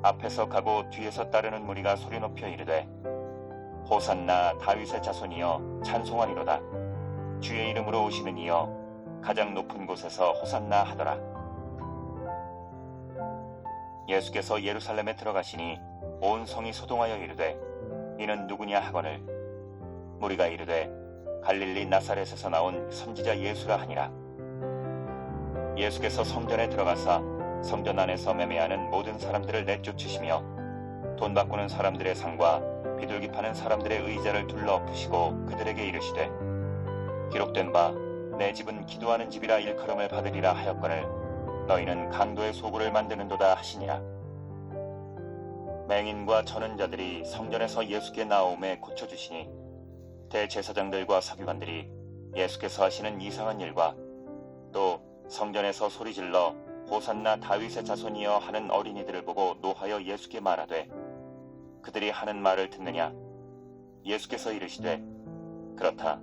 앞에서 가고 뒤에서 따르는 무리가 소리 높여 이르되 호산나 다윗의 자손이여 찬송하리로다. 주의 이름으로 오시는 이여 가장 높은 곳에서 호산나 하더라. 예수께서 예루살렘에 들어가시니 온 성이 소동하여 이르되 이는 누구냐 하거늘 무리가 이르되 갈릴리 나사렛에서 나온 선지자 예수라 하니라. 예수께서 성전에 들어가사 성전 안에서 매매하는 모든 사람들을 내쫓으시며 돈 바꾸는 사람들의 상과 비둘기 파는 사람들의 의자를 둘러 엎으시고 그들에게 이르시되 기록된 바 내 집은 기도하는 집이라 일컬음을 받으리라 하였거늘 너희는 강도의 소굴을 만드는도다 하시니라. 맹인과 저는 자들이 성전에서 예수께 나오매 고쳐주시니 대제사장들과 서기관들이 예수께서 하시는 이상한 일과 또 성전에서 소리질러 호산나 다윗의 자손이여 하는 어린이들을 보고 노하여 예수께 말하되 그들이 하는 말을 듣느냐. 예수께서 이르시되 그렇다.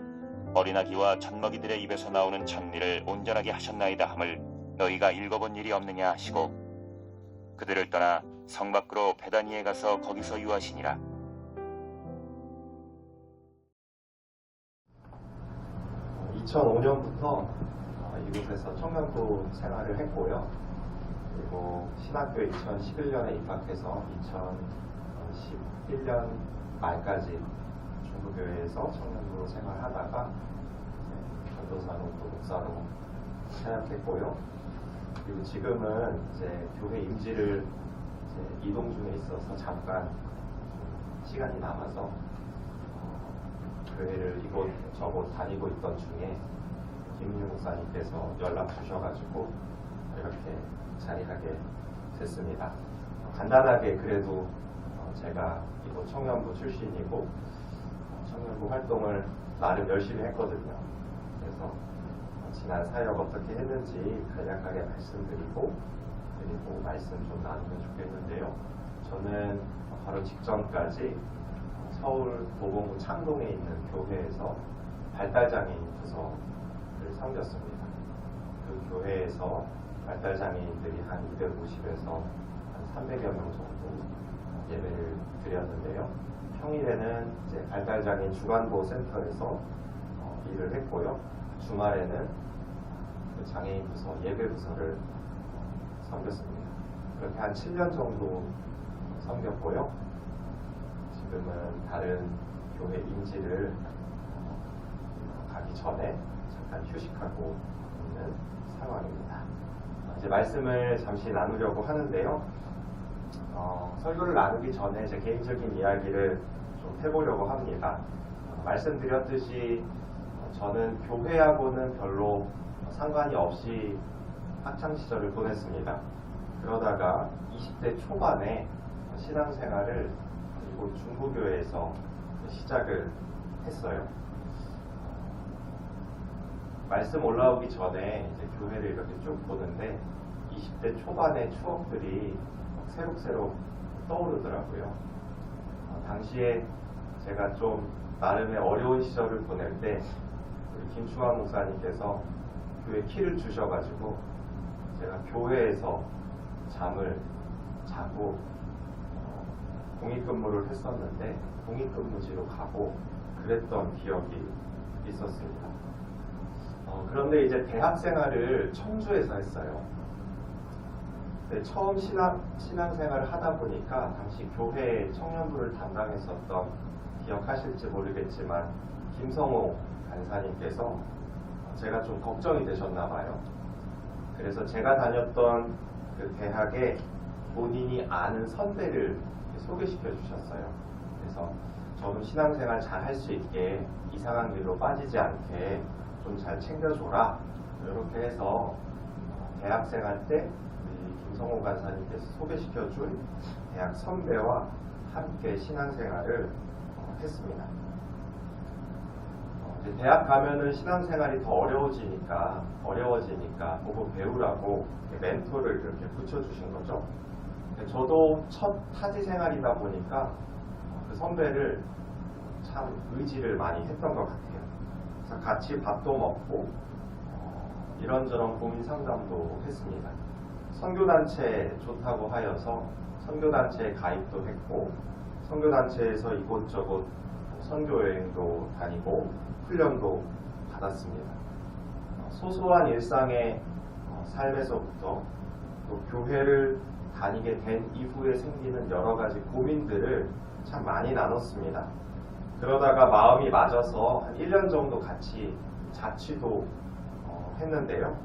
어린아기와 젖먹이들의 입에서 나오는 찬미를 온전하게 하셨나이다 함을 너희가 읽어본 일이 없느냐 하시고 그들을 떠나 성 밖으로 베다니에 가서 거기서 유하시니라. 어, 2005년부터 이곳에서 청년부 생활을 했고요. 그리고 신학교에 2011년에 입학해서 2011년 말까지 중부교회에서 청년부 생활하다가 전도사로 또 목사로 사역했고요. 그리고 지금은 이제 교회 임지를 이제 이동 중에 있어서 잠깐 시간이 남아서 교회를 이곳저곳 다니고 있던 중에 김윤 목사님께서 연락 주셔가지고 이렇게 자리하게 됐습니다. 간단하게 그래도 제가 이곳 청년부 출신이고 청년부 활동을 나름 열심히 했거든요. 그래서 지난 사역 어떻게 했는지 간략하게 말씀드리고 그리고 말씀 좀 나누면 좋겠는데요. 저는 바로 직전까지 서울 도봉구 창동에 있는 교회에서 발달장애인 부서를 섬겼습니다. 그 교회에서 발달장애인들이 한 250에서 한 300여 명 정도 예배를 드렸는데요. 평일에는 이제 발달장애인 주간보호센터에서 일을 했고요. 주말에는 그 장애인 부서, 예배 부서를 섬겼습니다. 그렇게 한 7년 정도 섬겼고요. 지금은 다른 교회 임지를 가기 전에 잠깐 휴식하고 있는 상황입니다. 이제 말씀을 잠시 나누려고 하는데요. 설교를 나누기 전에 제 개인적인 이야기를 좀 해보려고 합니다. 말씀드렸듯이 저는 교회하고는 별로 상관이 없이 학창시절을 보냈습니다. 그러다가 20대 초반에 신앙생활을 이곳 중부교회에서 시작을 했어요. 말씀 올라오기 전에 이제 교회를 이렇게 쭉 보는데 20대 초반의 추억들이 새록새록 떠오르더라고요. 당시에 제가 좀 나름의 어려운 시절을 보낼 때 우리 김충환 목사님께서 교회 키를 주셔가지고 제가 교회에서 잠을 자고 공익근무를 했었는데 공익근무지로 가고 그랬던 기억이 있었습니다. 그런데 이제 대학생활을 청주에서 했어요. 처음 신앙생활을 하다 보니까 당시 교회 청년부를 담당했었던 기억하실지 모르겠지만 김성호 간사님께서 제가 좀 걱정이 되셨나 봐요. 그래서 제가 다녔던 그 대학에 본인이 아는 선배를 소개시켜 주셨어요. 그래서 저는 신앙생활 잘 할 수 있게 이상한 길로 빠지지 않게 좀 잘 챙겨줘라. 이렇게 해서 대학생활 때 김성호 간사님께서 소개시켜준 대학 선배와 함께 신앙생활을 했습니다. 이제 대학 가면은 신앙생활이 더 어려워지니까 보고 배우라고 멘토를 이렇게 붙여주신 거죠. 저도 첫 타지 생활이다 보니까 그 선배를 참 의지를 많이 했던 것 같아요. 그래서 같이 밥도 먹고 이런저런 고민 상담도 했습니다. 선교단체 좋다고 하여서 선교단체에 가입도 했고 선교단체에서 이곳저곳 선교여행도 다니고 훈련도 받았습니다. 소소한 일상의 삶에서부터 또 교회를 다니게 된 이후에 생기는 여러 가지 고민들을 참 많이 나눴습니다. 그러다가 마음이 맞아서 한 1년 정도 같이 자취도 했는데요.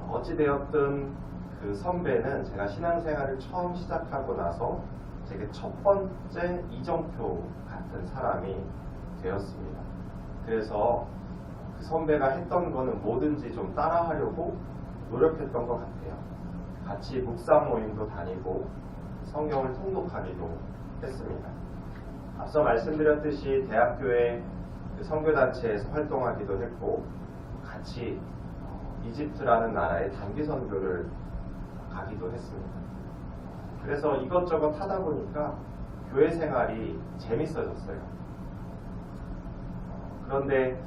어찌되었든 그 선배는 제가 신앙생활을 처음 시작하고 나서 제게 첫 번째 이정표 같은 사람이 되었습니다. 그래서 그 선배가 했던 거는 뭐든지 좀 따라하려고 노력했던 것 같아요. 같이 묵상 모임도 다니고 성경을 통독하기도 했습니다. 앞서 말씀드렸듯이 대학교의 그 선교단체에서 활동하기도 했고 같이 이집트라는 나라의 단기 선교를 가기도 했습니다. 그래서 이것저것 하다 보니까 교회 생활이 재밌어졌어요. 그런데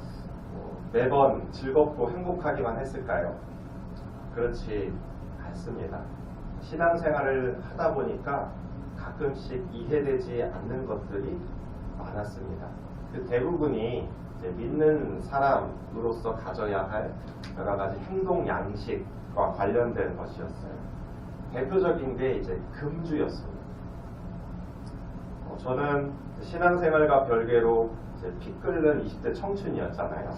매번 즐겁고 행복하기만 했을까요? 그렇지 않습니다. 신앙생활을 하다 보니까 가끔씩 이해되지 않는 것들이 많았습니다. 그 대부분이 이제 믿는 사람으로서 가져야 할 여러 가지 행동 양식과 관련된 것이었어요. 대표적인 게 이제 금주였습니다. 저는 신앙생활과 별개로 이제 피 끓는 20대 청춘이었잖아요.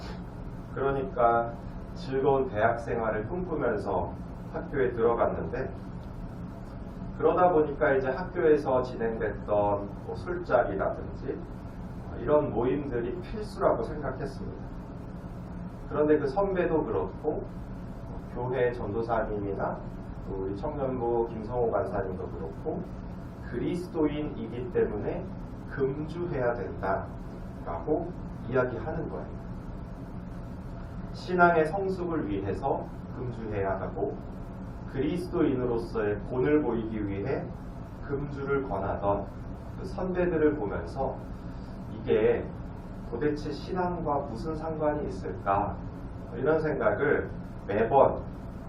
그러니까 즐거운 대학 생활을 꿈꾸면서 학교에 들어갔는데 그러다 보니까 이제 학교에서 진행됐던 뭐 술자리라든지 이런 모임들이 필수라고 생각했습니다. 그런데 그 선배도 그렇고 교회 전도사님이나 또 우리 청년부 김성호 간사님도 그렇고 그리스도인이기 때문에 금주해야 된다라고 이야기하는 거예요. 신앙의 성숙을 위해서 금주해야 하고 그리스도인으로서의 본을 보이기 위해 금주를 권하던 그 선배들을 보면서 이게 도대체 신앙과 무슨 상관이 있을까 이런 생각을 매번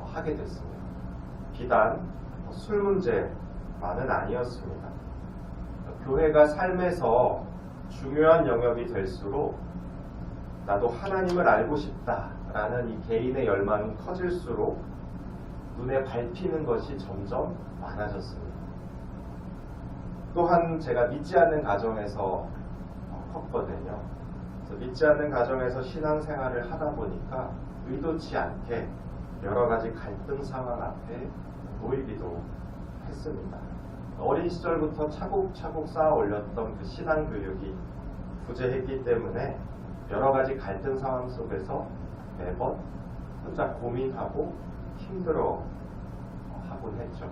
하게 됐습니다. 비단 술 문제만은 아니었습니다. 교회가 삶에서 중요한 영역이 될수록 나도 하나님을 알고 싶다라는 이 개인의 열망이 커질수록 눈에 밟히는 것이 점점 많아졌습니다. 또한 제가 믿지 않는 가정에서 컸거든요. 그래서 믿지 않는 가정에서 신앙생활을 하다 보니까 의도치 않게 여러 가지 갈등 상황 앞에 놓이기도 했습니다. 어린 시절부터 차곡차곡 쌓아 올렸던 그 신앙 교육이 부재했기 때문에 여러 가지 갈등 상황 속에서 매번 혼자 고민하고 힘들어 하곤 했죠.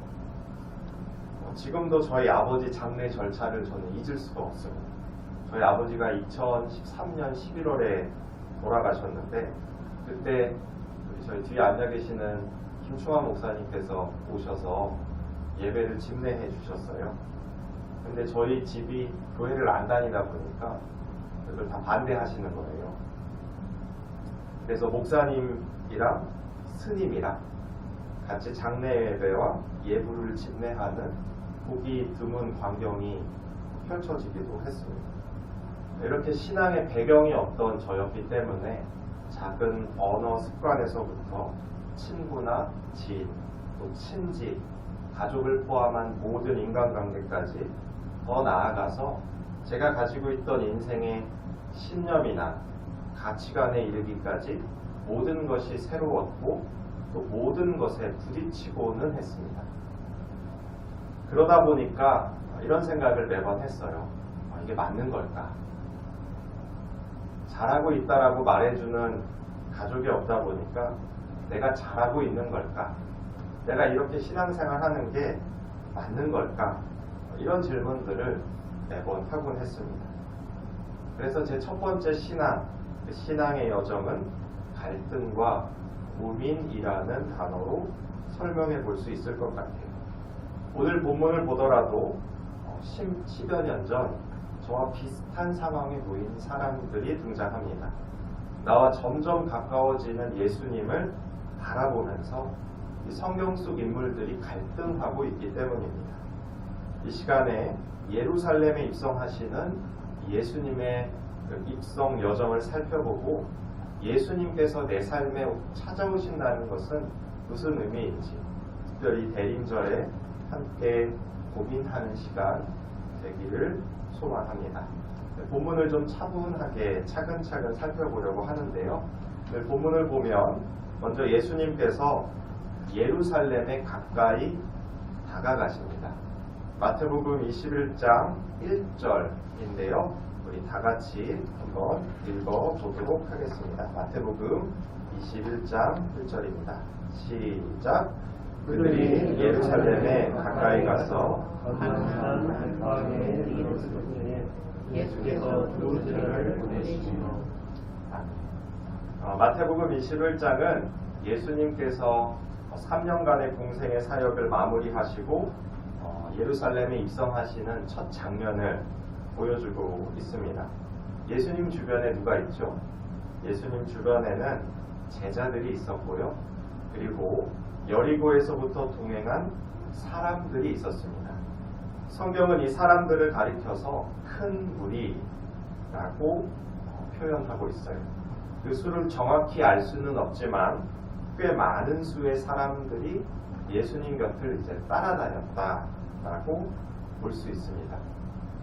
지금도 저희 아버지 장례 절차를 저는 잊을 수가 없습니다. 저희 아버지가 2013년 11월에 돌아가셨는데 그때 저희 뒤에 앉아 계시는 김충환 목사님께서 오셔서 예배를 집례해 주셨어요. 근데 저희 집이 교회를 안 다니다 보니까 그걸 다 반대하시는 거예요. 그래서 목사님이랑 스님이랑 같이 장례 예배와 예불을 집례하는 보기 드문 광경이 펼쳐지기도 했습니다. 이렇게 신앙의 배경이 없던 저였기 때문에 작은 언어 습관에서부터 친구나 지인, 또 친지, 가족을 포함한 모든 인간관계까지 더 나아가서 제가 가지고 있던 인생의 신념이나 가치관에 이르기까지 모든 것이 새로웠고 또 모든 것에 부딪히고는 했습니다. 그러다 보니까 이런 생각을 매번 했어요. 이게 맞는 걸까? 잘하고 있다라고 말해주는 가족이 없다 보니까 내가 잘하고 있는 걸까? 내가 이렇게 신앙생활 하는 게 맞는 걸까? 이런 질문들을 매번 하곤 했습니다. 그래서 제 첫 번째 신앙, 그 신앙의 여정은 갈등과 고민이라는 단어로 설명해 볼 수 있을 것 같아요. 오늘 본문을 보더라도 10여 년 전 저와 비슷한 상황에 놓인 사람들이 등장합니다. 나와 점점 가까워지는 예수님을 바라보면서 이 성경 속 인물들이 갈등하고 있기 때문입니다. 이 시간에 예루살렘에 입성하시는 예수님의 그 입성 여정을 살펴보고 예수님께서 내 삶에 찾아오신다는 것은 무슨 의미인지 특별히 대림절에 함께 고민하는 시간 되기를 소망합니다. 본문을 좀 차분하게 차근차근 살펴보려고 하는데요. 본문을 보면 먼저 예수님께서 예루살렘에 가까이 다가가십니다. 마태복음 21장 1절인데요. 우리 다 같이 한번 읽어보도록 하겠습니다. 마태복음 21장 1절입니다. 시작. 그들이 예루살렘에 가까이 가서 가난한 마을에 이르렀을 때 예수께서 두 제자를 보내시며 마태복음 21장은 예수님께서 3년간의 공생의 사역을 마무리하시고 예루살렘에 입성하시는 첫 장면을 보여주고 있습니다. 예수님 주변에 누가 있죠? 예수님 주변에는 제자들이 있었고요. 그리고 여리고에서부터 동행한 사람들이 있었습니다. 성경은 이 사람들을 가리켜서 큰 무리라고 표현하고 있어요. 그 수를 정확히 알 수는 없지만 꽤 많은 수의 사람들이 예수님 곁을 이제 따라다녔다라고 볼 수 있습니다.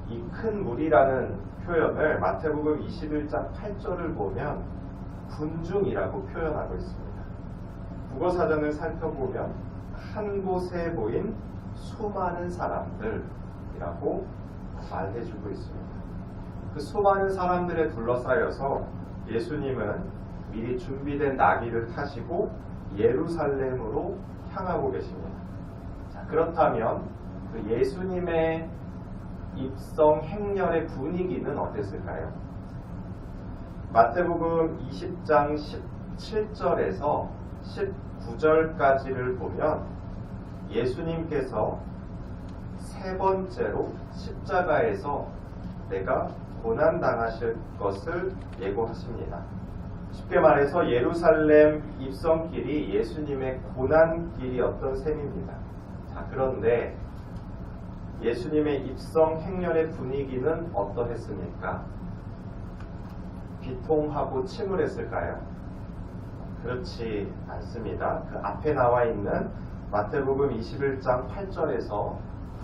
이 큰 무리라는 표현을 마태복음 21장 8절을 보면 군중이라고 표현하고 있습니다. 국어사전을 살펴보면 한 곳에 모인 수많은 사람들이라고 말해주고 있습니다. 그 수많은 사람들에 둘러싸여서 예수님은 미리 준비된 나귀를 타시고 예루살렘으로 향하고 계십니다. 자, 그렇다면 그 예수님의 입성 행렬의 분위기는 어땠을까요? 마태복음 20장 17절에서 19절까지를 보면 예수님께서 세 번째로 십자가에서 내가 고난당하실 것을 예고하십니다. 쉽게 말해서 예루살렘 입성길이 예수님의 고난길이었던 셈입니다. 자, 그런데 예수님의 입성 행렬의 분위기는 어떠했습니까? 비통하고 침울했을까요? 그렇지 않습니다. 그 앞에 나와 있는 마태복음 21장 8절에서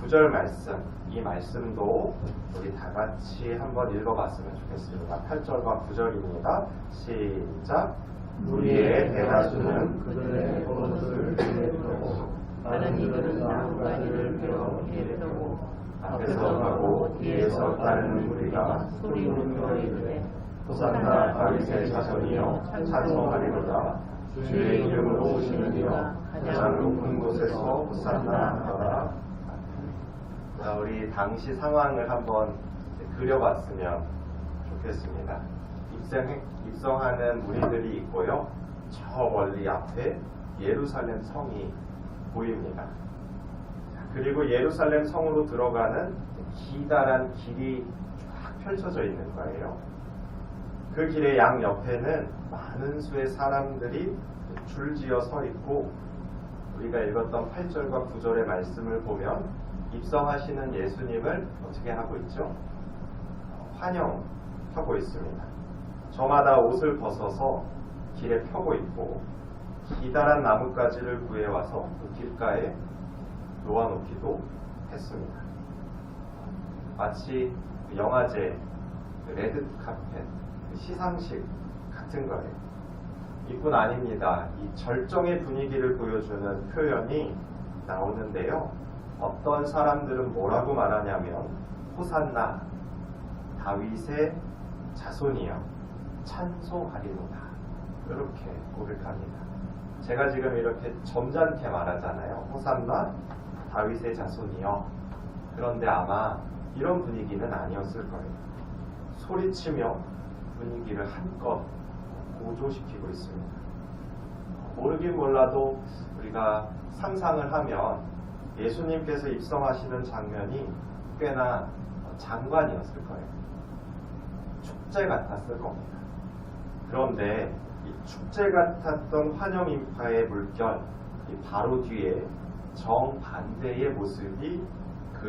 9절 말씀, 이 말씀도 우리 다 같이 한번 읽어봤으면 좋겠습니다. 8절과 9절입니다. 시작. 무리의 대다수는 그들의 옷을 내려고 다른 이들은 나무가지를 펴 내려고 앞에서 가고 뒤에서 따르는 무리가 소리 울며 이르되 호산나 다윗의 자손이여 찬송하리로다. 주의 이름으로 오시는 이여 가장 높은 곳에서 호산나 하라. 자, 우리 당시 상황을 한번 그려봤으면 좋겠습니다. 입성하는 무리들이 있고요. 저 멀리 앞에 예루살렘 성이 보입니다. 그리고 예루살렘 성으로 들어가는 기다란 길이 쫙 펼쳐져 있는 거예요. 그 길의 양 옆에는 많은 수의 사람들이 줄지어 서 있고 우리가 읽었던 8절과 9절의 말씀을 보면 입성하시는 예수님을 어떻게 하고 있죠? 환영하고 있습니다. 저마다 옷을 벗어서 길에 펴고 있고 기다란 나뭇가지를 구해와서 그 길가에 놓아놓기도 했습니다. 마치 영화제 레드카펫 시상식 같은 거예요. 이뿐 아닙니다. 이 절정의 분위기를 보여주는 표현이 나오는데요. 어떤 사람들은 뭐라고 말하냐면 호산나 다윗의 자손이여 찬송하리로다 이렇게 고백합니다. 제가 지금 이렇게 점잖게 말하잖아요. 호산나 다윗의 자손이여. 그런데 아마 이런 분위기는 아니었을 거예요. 소리치며 분위기를 한껏 고조시키고 있습니다. 모르긴 몰라도 우리가 상상을 하면 예수님께서 입성하시는 장면이 꽤나 장관이었을 거예요. 축제 같았을 겁니다. 그런데 이 축제 같았던 환영 인파의 물결, 이 바로 뒤에 정반대의 모습이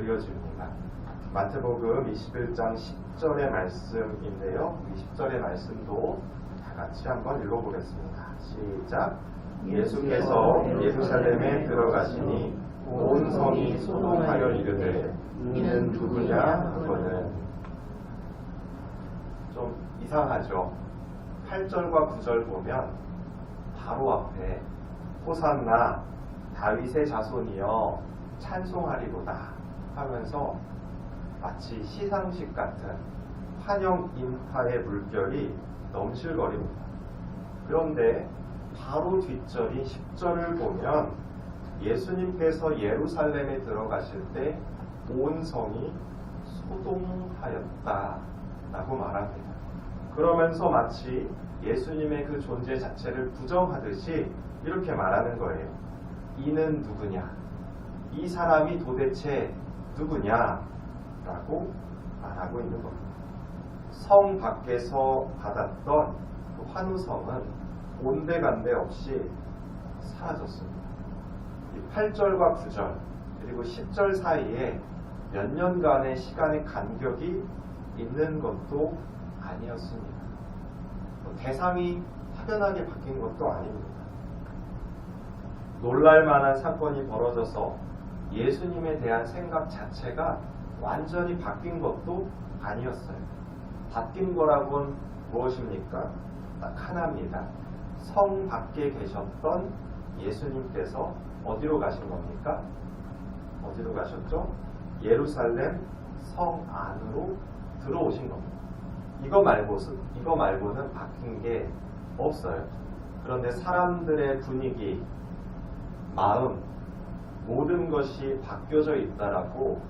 그려집니다. 마태복음 21장 10절의 말씀인데요. 이 10절의 말씀도 다 같이 한번 읽어보겠습니다. 시작. 예수께서 예루살렘에 들어가시니 온 성이 소동하여 이르되 이는 누구냐 그거는. 좀 이상하죠. 8절과 9절 보면 바로 앞에 호산나 다윗의 자손이여 찬송하리로다 하면서 마치 시상식 같은 환영 인파의 물결이 넘실거립니다. 그런데 바로 뒷절인 10절을 보면 예수님께서 예루살렘에 들어가실 때 온 성이 소동하였다 라고 말합니다. 그러면서 마치 예수님의 그 존재 자체를 부정하듯이 이렇게 말하는 거예요. 이는 누구냐? 이 사람이 도대체 누구냐? 라고 말하고 있는 겁니다. 성 밖에서 받았던 그 환호성은 온데간데 없이 사라졌습니다. 이 8절과 9절 그리고 10절 사이에 몇 년간의 시간의 간격이 있는 것도 아니었습니다. 대상이 확연하게 바뀐 것도 아닙니다. 놀랄만한 사건이 벌어져서 예수님에 대한 생각 자체가 완전히 바뀐 것도 아니었어요. 바뀐 거라고는 무엇입니까? 딱 하나입니다. 성 밖에 계셨던 예수님께서 어디로 가신 겁니까? 어디로 가셨죠? 예루살렘 성 안으로 들어오신 겁니다. 이거 말고는 바뀐 게 없어요. 그런데 사람들의 분위기, 마음, 모든 것이 바뀌어져 있다라고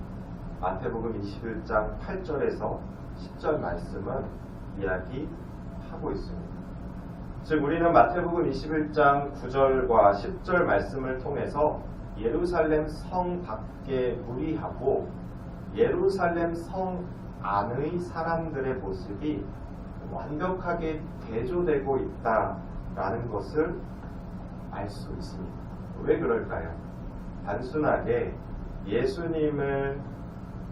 마태복음 21장 8절에서 10절 말씀은 이야기하고 있습니다. 즉 우리는 마태복음 21장 9절과 10절 말씀을 통해서 예루살렘 성 밖에 무리하고 예루살렘 성 안의 사람들의 모습이 완벽하게 대조되고 있다라는 것을 알 수 있습니다. 왜 그럴까요? 단순하게 예수님을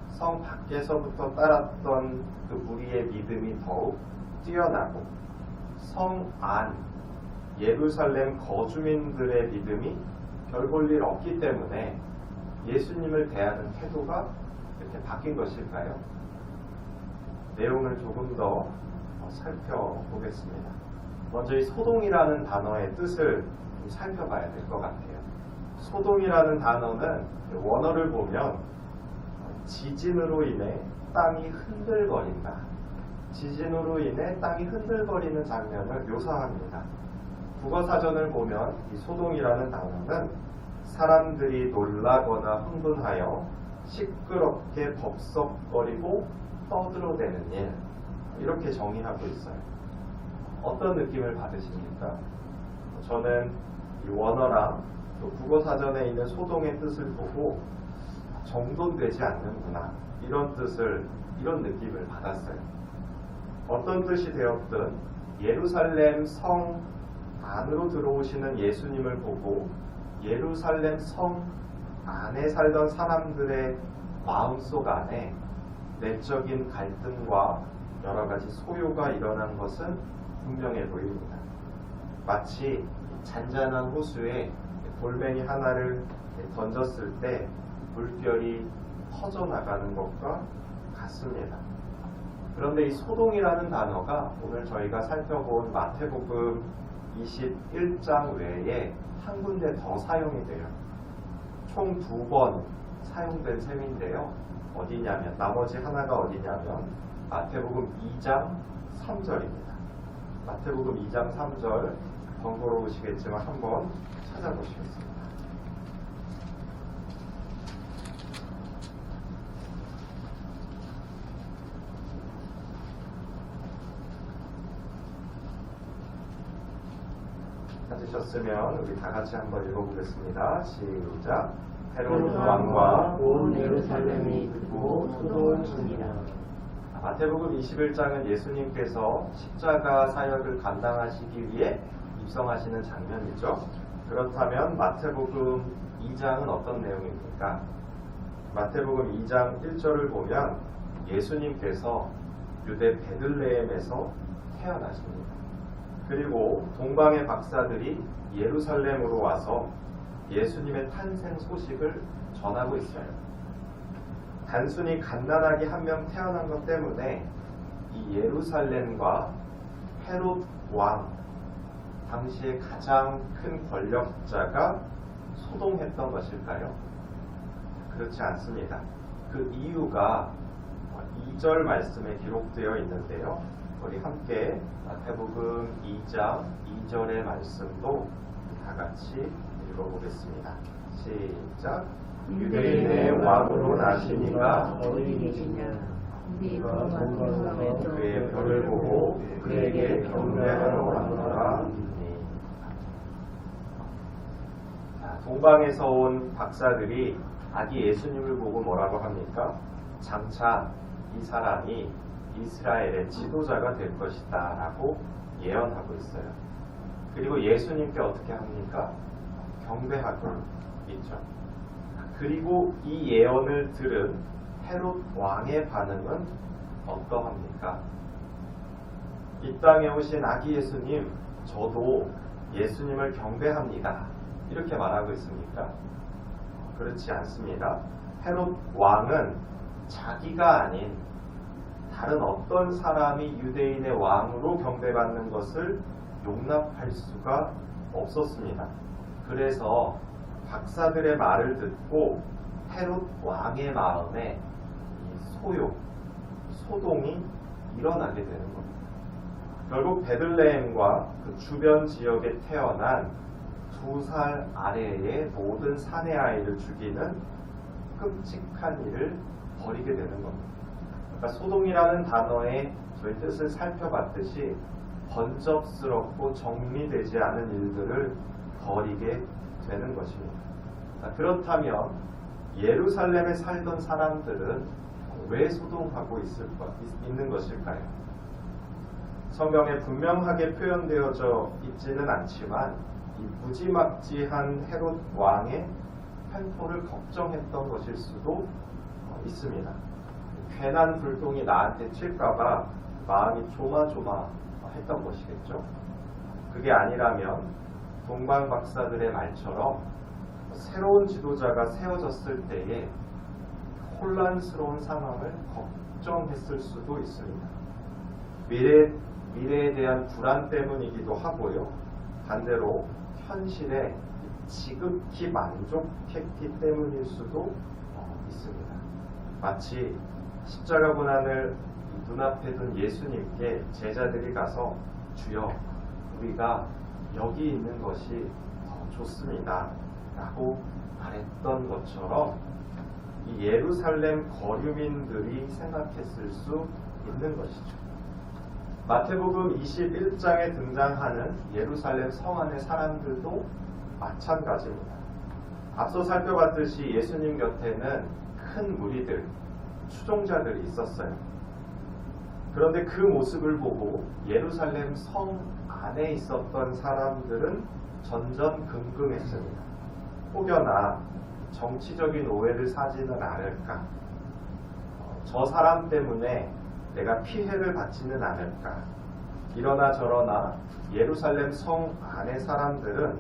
성 밖에서부터 따랐던 그 무리의 믿음이 더욱 뛰어나고 성 안 예루살렘 거주민들의 믿음이 별 볼 일 없기 때문에 예수님을 대하는 태도가 이렇게 바뀐 것일까요? 내용을 조금 더 살펴보겠습니다. 먼저 이 소동이라는 단어의 뜻을 좀 살펴봐야 될 것 같아요. 소동이라는 단어는 원어를 보면 지진으로 인해 땅이 흔들거린다. 지진으로 인해 땅이 흔들거리는 장면을 묘사합니다. 국어사전을 보면 이 소동이라는 단어는 사람들이 놀라거나 흥분하여 시끄럽게 덥석거리고 떠들어대는 일, 이렇게 정의하고 있어요. 어떤 느낌을 받으십니까? 저는 이 원어랑 또 국어사전에 있는 소동의 뜻을 보고 정돈되지 않는구나, 이런 느낌을 받았어요. 어떤 뜻이 되었든 예루살렘 성 안으로 들어오시는 예수님을 보고 예루살렘 성 안에 살던 사람들의 마음속 안에 내적인 갈등과 여러 가지 소요가 일어난 것은 분명해 보입니다. 마치 잔잔한 호수에 돌멩이 하나를 던졌을 때 물결이 퍼져나가는 것과 같습니다. 그런데 이 소동이라는 단어가 오늘 저희가 살펴본 마태복음 21장 외에 한 군데 더 사용이 돼요. 총 2번 사용된 셈인데요. 어디냐면, 나머지 하나가 어디냐면 마태복음 2장 3절입니다. 마태복음 2장 3절 번거로우시겠지만 한번 찾아보시겠습니다. 찾으셨으면 우리 다 같이 한번 읽어보겠습니다. 시작. 헤롯 왕과 온 예루살렘이 듣고 소동하니라. 마태복음 21장은 예수님께서 십자가 사역을 감당하시기 위해 입성하시는 장면이죠. 그렇다면 마태복음 2장은 어떤 내용입니까? 마태복음 2장 1절을 보면 예수님께서 유대 베들레헴에서 태어나십니다. 그리고 동방의 박사들이 예루살렘으로 와서 예수님의 탄생 소식을 전하고 있어요. 단순히 갓난아기 한 명 태어난 것 때문에 이 예루살렘과 헤롯 왕, 당시의 가장 큰 권력자가 소동했던 것일까요? 그렇지 않습니다. 그 이유가 2절 말씀에 기록되어 있는데요. 우리 함께 마태복음 2장 2절의 말씀도 다 같이 읽어보겠습니다. 시작. 유대인의 왕으로 나시니가 어디이시냐? 그의 별을 보고 그에게 경배하러 왔노라. 동방에서 온 박사들이 아기 예수님을 보고 뭐라고 합니까? 장차 이 사람이 이스라엘의 지도자가 될 것이다 라고 예언하고 있어요. 그리고 예수님께 어떻게 합니까? 경배하고 있죠. 그리고 이 예언을 들은 헤롯 왕의 반응은 어떠합니까? 이 땅에 오신 아기 예수님, 저도 예수님을 경배합니다. 이렇게 말하고 있습니까? 그렇지 않습니다. 헤롯 왕은 자기가 아닌 다른 어떤 사람이 유대인의 왕으로 경배받는 것을 용납할 수가 없었습니다. 그래서 박사들의 말을 듣고 헤롯 왕의 마음에 소동이 일어나게 되는 겁니다. 결국 베들레헴과 그 주변 지역에 태어난 2살 아래의 모든 사내 아이를 죽이는 끔찍한 일을 벌이게 되는 겁니다. 그러니까 소동이라는 단어의 저희 뜻을 살펴봤듯이 번잡스럽고 정리되지 않은 일들을 벌이게 되는 것입니다. 그렇다면 예루살렘에 살던 사람들은 왜 소동하고 있는 것일까요? 성경에 분명하게 표현되어져 있지는 않지만 이 무지막지한 헤롯 왕의 횡포를 걱정했던 것일 수도 있습니다. 괜한 불똥이 나한테 튈까봐 마음이 조마조마했던 것이겠죠. 그게 아니라면 동방 박사들의 말처럼 새로운 지도자가 세워졌을 때에 혼란스러운 상황을 걱정했을 수도 있습니다. 미래에 대한 불안 때문이기도 하고요. 반대로 현실에 지극히 만족했기 때문일 수도 있습니다. 마치 십자가 고난을 눈앞에 둔 예수님께 제자들이 가서 주여, 우리가 여기 있는 것이 더 좋습니다 라고 말했던 것처럼 이 예루살렘 거류민들이 생각했을 수 있는 것이죠. 마태복음 21장에 등장하는 예루살렘 성 안의 사람들도 마찬가지입니다. 앞서 살펴봤듯이 예수님 곁에는 큰 무리들, 추종자들이 있었어요. 그런데 그 모습을 보고 예루살렘 성 안에 있었던 사람들은 전전긍긍했습니다. 혹여나 정치적인 오해를 사지는 않을까? 저 사람 때문에 내가 피해를 받지는 않을까? 이러나 저러나 예루살렘 성 안의 사람들은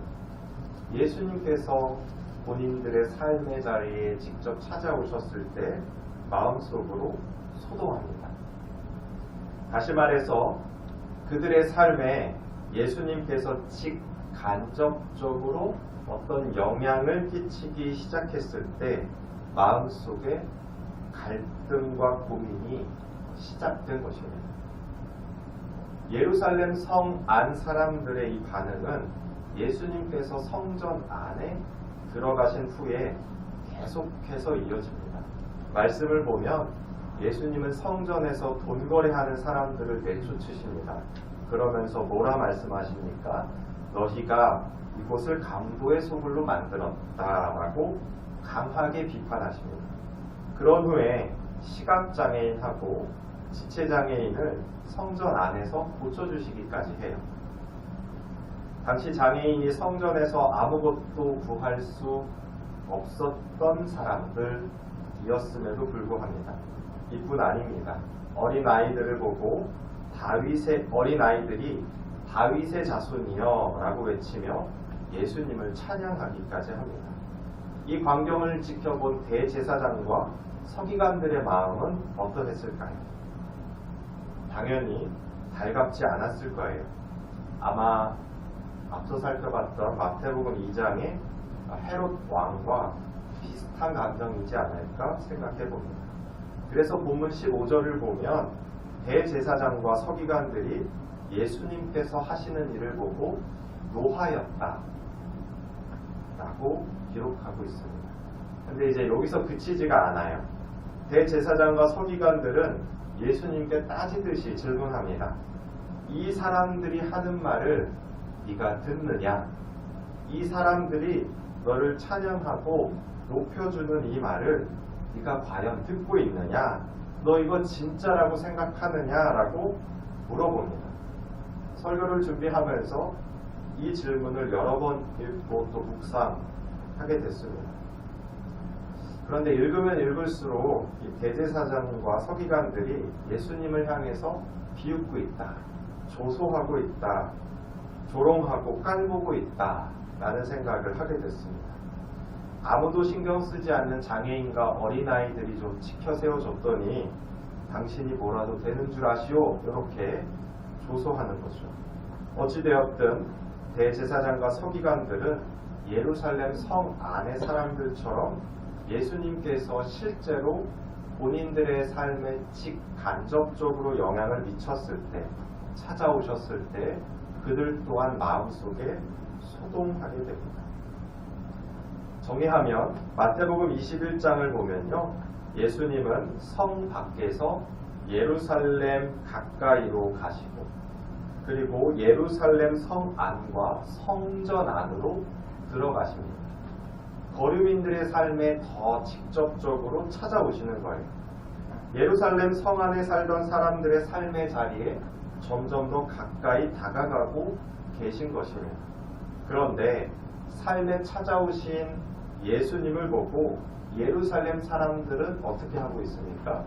예수님께서 본인들의 삶의 자리에 직접 찾아오셨을 때 마음속으로 소동합니다. 다시 말해서 그들의 삶에 예수님께서 직간접적으로 어떤 영향을 끼치기 시작했을 때 마음속에 갈등과 고민이 시작된 것입니다. 예루살렘 성 안 사람들의 이 반응은 예수님께서 성전 안에 들어가신 후에 계속해서 이어집니다. 말씀을 보면 예수님은 성전에서 돈거래하는 사람들을 내쫓으십니다. 그러면서 뭐라 말씀하십니까? 너희가 이곳을 강도의 소굴로 만들었다라고 강하게 비판하십니다. 그런 후에 시각장애인하고 지체장애인을 성전 안에서 고쳐주시기까지 해요. 당시 장애인이 성전에서 아무것도 구할 수 없었던 사람들, 이었음에도 불구합니다. 이뿐 아닙니다. 어린아이들을 보고 어린아이들이 다윗의 자손이여 라고 외치며 예수님을 찬양하기까지 합니다. 이 광경을 지켜본 대제사장과 서기관들의 마음은 어떠했을까요? 당연히 달갑지 않았을 거예요. 아마 앞서 살펴봤던 마태복음 2장의 헤롯 왕과 비슷한 감정이지 않을까 생각해 봅니다. 그래서 본문 15절을 보면 대제사장과 서기관들이 예수님께서 하시는 일을 보고 노하였다 라고 기록하고 있습니다. 근데 이제 여기서 그치지가 않아요. 대제사장과 서기관들은 예수님께 따지듯이 질문합니다. 이 사람들이 하는 말을 네가 듣느냐? 이 사람들이 너를 찬양하고 높여주는 이 말을 네가 과연 듣고 있느냐? 너 이거 진짜라고 생각하느냐라고 물어봅니다. 설교를 준비하면서 이 질문을 여러 번 읽고 또 묵상하게 됐습니다. 그런데 읽으면 읽을수록 이 대제사장과 서기관들이 예수님을 향해서 비웃고 있다, 조소하고 있다, 조롱하고 깐보고 있다 라는 생각을 하게 됐습니다. 아무도 신경 쓰지 않는 장애인과 어린아이들이 좀 지켜 세워줬더니 당신이 뭐라도 되는 줄 아시오? 이렇게 조소하는 거죠. 어찌되었든 대제사장과 서기관들은 예루살렘 성 안의 사람들처럼 예수님께서 실제로 본인들의 삶에 직간접적으로 영향을 미쳤을 때, 찾아오셨을 때 그들 또한 마음속에 소동하게 됩니다. 정리하면 마태복음 21장을 보면요, 예수님은 성 밖에서 예루살렘 가까이로 가시고 그리고 예루살렘 성 안과 성전 안으로 들어가십니다. 거류민들의 삶에 더 직접적으로 찾아오시는 거예요. 예루살렘 성 안에 살던 사람들의 삶의 자리에 점점 더 가까이 다가가고 계신 것입니다. 그런데 삶에 찾아오신 예수님을 보고 예루살렘 사람들은 어떻게 하고 있습니까?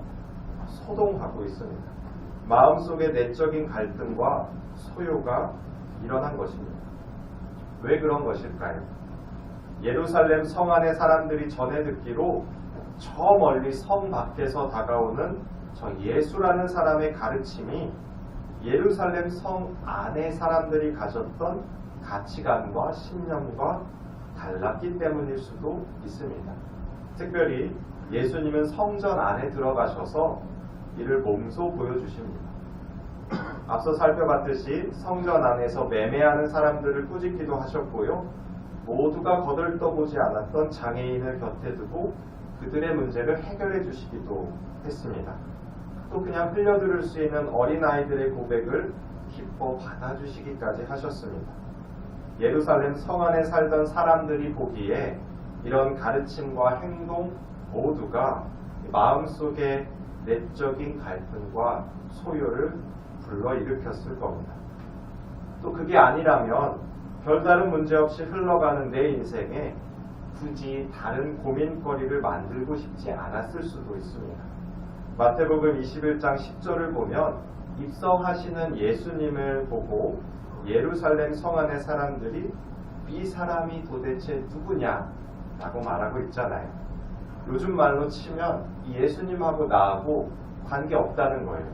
소동하고 있습니다. 마음속에 내적인 갈등과 소요가 일어난 것입니다. 왜 그런 것일까요? 예루살렘 성 안의 사람들이 전해 듣기로 저 멀리 성 밖에서 다가오는 저 예수라는 사람의 가르침이 예루살렘 성 안의 사람들이 가졌던 가치관과 신념과 달랐기 때문일 수도 있습니다. 특별히 예수님은 성전 안에 들어가셔서 이를 몸소 보여주십니다. 앞서 살펴봤듯이 성전 안에서 매매하는 사람들을 꾸짖기도 하셨고요. 모두가 거들떠보지 않았던 장애인을 곁에 두고 그들의 문제를 해결해 주시기도 했습니다. 또 그냥 흘려들을 수 있는 어린아이들의 고백을 기뻐 받아주시기까지 하셨습니다. 예루살렘 성 안에 살던 사람들이 보기에 이런 가르침과 행동 모두가 마음속에 내적인 갈등과 소요를 불러일으켰을 겁니다. 또 그게 아니라면 별다른 문제 없이 흘러가는 내 인생에 굳이 다른 고민거리를 만들고 싶지 않았을 수도 있습니다. 마태복음 21장 10절을 보면 입성하시는 예수님을 보고 예루살렘 성 안의 사람들이 이 사람이 도대체 누구냐 라고 말하고 있잖아요. 요즘 말로 치면 예수님하고 나하고 관계없다는 거예요.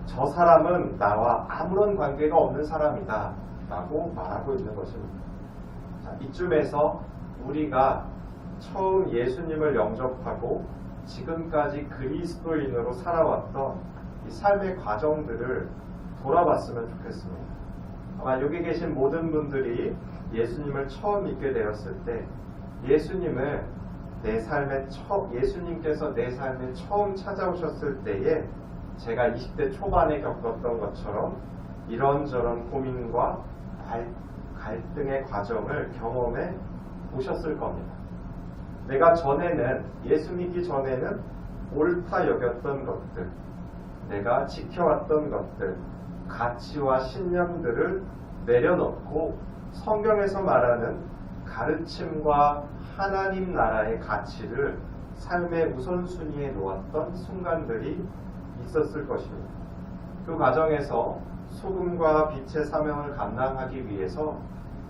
저 사람은 나와 아무런 관계가 없는 사람이다 라고 말하고 있는 것입니다. 자, 이쯤에서 우리가 처음 예수님을 영접하고 지금까지 그리스도인으로 살아왔던 이 삶의 과정들을 돌아봤으면 좋겠습니다. 아마 여기 계신 모든 분들이 예수님을 처음 믿게 되었을 때 예수님께서 내 삶에 처음 찾아오셨을 때에 제가 20대 초반에 겪었던 것처럼 이런저런 고민과 갈등의 과정을 경험해 보셨을 겁니다. 내가 예수 믿기 전에는 옳다 여겼던 것들, 내가 지켜왔던 것들, 가치와 신념들을 내려놓고 성경에서 말하는 가르침과 하나님 나라의 가치를 삶의 우선순위에 놓았던 순간들이 있었을 것입니다. 그 과정에서 소금과 빛의 사명을 감당하기 위해서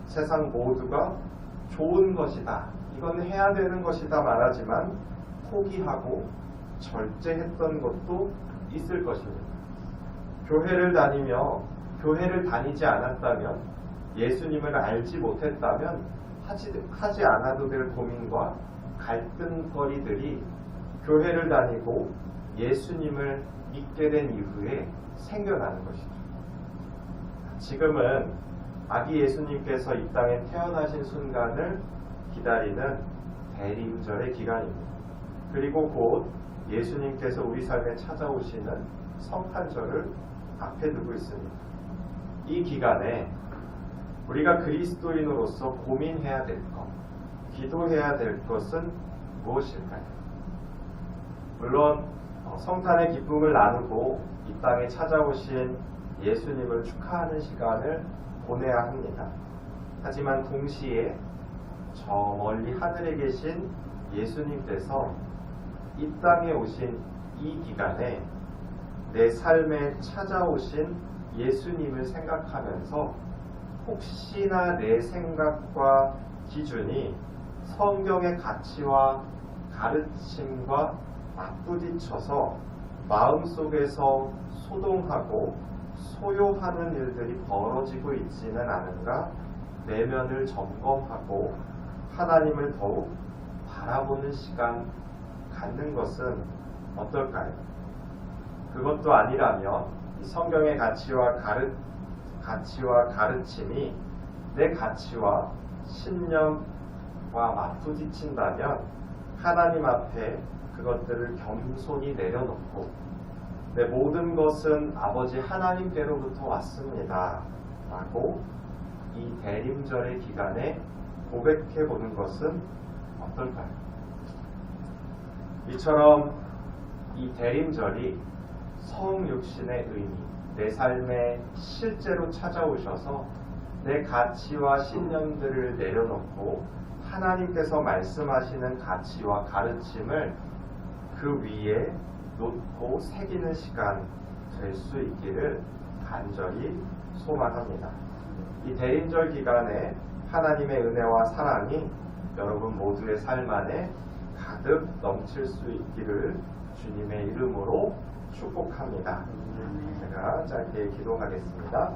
세상 모두가 좋은 것이다, 이건 해야 되는 것이다 말하지만 포기하고 절제했던 것도 있을 것입니다. 교회를 다니며 교회를 다니지 않았다면, 예수님을 알지 못했다면 하지 않아도 될 고민과 갈등거리들이 교회를 다니고 예수님을 믿게 된 이후에 생겨나는 것이죠. 지금은 아기 예수님께서 이 땅에 태어나신 순간을 기다리는 대림절의 기간입니다. 그리고 곧 예수님께서 우리 삶에 찾아오시는 성탄절을 앞에 두고 있습니다. 이 기간에 우리가 그리스도인으로서 고민해야 될 것, 기도해야 될 것은 무엇일까요? 물론 성탄의 기쁨을 나누고 이 땅에 찾아오신 예수님을 축하하는 시간을 보내야 합니다. 하지만 동시에 저 멀리 하늘에 계신 예수님께서 이 땅에 오신 이 기간에 내 삶에 찾아오신 예수님을 생각하면서 혹시나 내 생각과 기준이 성경의 가치와 가르침과 맞부딪혀서 마음속에서 소동하고 소요하는 일들이 벌어지고 있지는 않은가 내면을 점검하고 하나님을 더욱 바라보는 시간 갖는 것은 어떨까요? 그것도 아니라면 이 성경의 가치와 가르침이 내 가치와 신념과 맞부딪힌다면 하나님 앞에 그것들을 겸손히 내려놓고 내 모든 것은 아버지 하나님께로부터 왔습니다 라고 이 대림절의 기간에 고백해 보는 것은 어떨까요? 이처럼 이 대림절이 성육신의 의미, 내 삶에 실제로 찾아오셔서 내 가치와 신념들을 내려놓고 하나님께서 말씀하시는 가치와 가르침을 그 위에 놓고 새기는 시간 될 수 있기를 간절히 소망합니다. 이 대림절 기간에 하나님의 은혜와 사랑이 여러분 모두의 삶 안에 가득 넘칠 수 있기를 주님의 이름으로 축복합니다. 제가 짧게 기도하겠습니다.